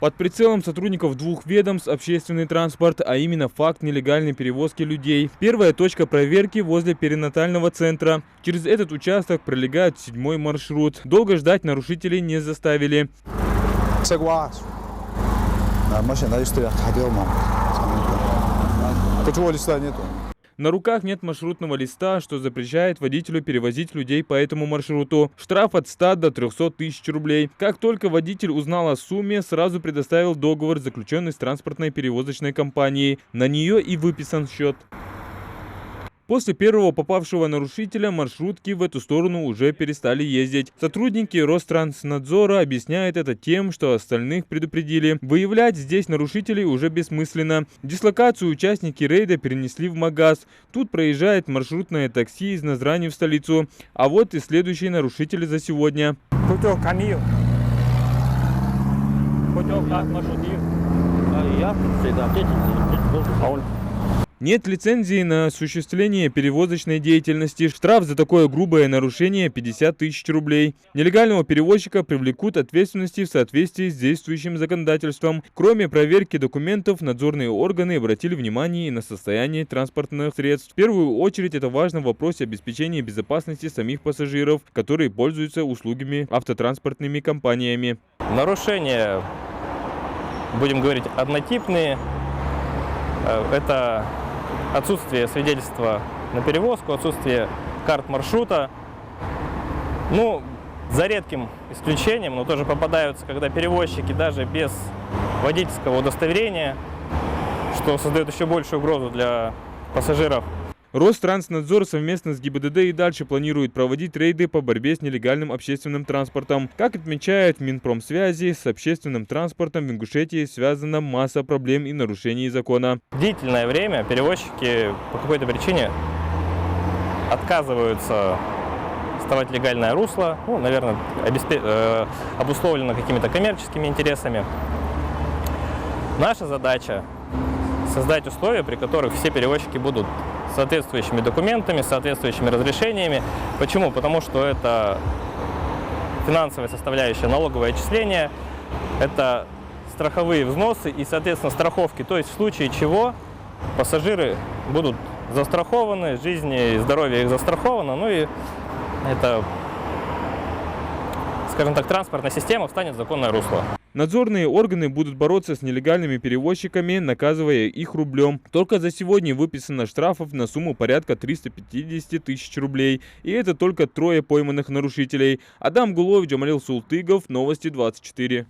Под прицелом сотрудников двух ведомств общественный транспорт, а именно факт нелегальной перевозки людей. Первая точка проверки возле перинатального центра. Через этот участок пролегает 7-й маршрут. Долго ждать нарушителей не заставили. На руках нет маршрутного листа, что запрещает водителю перевозить людей по этому маршруту. Штраф от 100 до 300 тысяч рублей. Как только водитель узнал о сумме, сразу предоставил договор, заключенный с транспортной перевозочной компанией. На нее и выписан счет. После первого попавшего нарушителя маршрутки в эту сторону уже перестали ездить. Сотрудники Ространснадзора объясняют это тем, что остальных предупредили. Выявлять здесь нарушителей уже бессмысленно. Дислокацию участники рейда перенесли в Магаз. Тут проезжает маршрутное такси из Назрани в столицу. А вот и следующие нарушители за сегодня. Нет лицензии на осуществление перевозочной деятельности. Штраф за такое грубое нарушение 50 тысяч рублей. Нелегального перевозчика привлекут к ответственности в соответствии с действующим законодательством. Кроме проверки документов, надзорные органы обратили внимание и на состояние транспортных средств. В первую очередь это важно в вопросе обеспечения безопасности самих пассажиров, которые пользуются услугами автотранспортными компаниями. Нарушения, будем говорить, однотипные. Это отсутствие свидетельства на перевозку, отсутствие карт маршрута. Ну, за редким исключением, но тоже попадаются, когда перевозчики даже без водительского удостоверения, что создает еще большую угрозу для пассажиров. Ространснадзор совместно с ГИБДД и дальше планирует проводить рейды по борьбе с нелегальным общественным транспортом. Как отмечает Минпромсвязи, с общественным транспортом в Ингушетии связана масса проблем и нарушений закона. Длительное время перевозчики по какой-то причине отказываются вставать в легальное русло, ну, наверное, обусловлено какими-то коммерческими интересами. Наша задача – создать условия, при которых все перевозчики будут с соответствующими документами, с соответствующими разрешениями. Почему? Потому что это финансовая составляющая, налоговое отчисление, это страховые взносы и, соответственно, страховки. То есть в случае чего пассажиры будут застрахованы, жизнь и здоровье их застраховано, ну и это, скажем так, транспортная система встанет в законное русло. Надзорные органы будут бороться с нелегальными перевозчиками, наказывая их рублем. Только за сегодня выписано штрафов на сумму порядка 350 тысяч рублей. И это только 3 пойманных нарушителей. Адам Гулов, Джамалил Султыгов, Новости 24.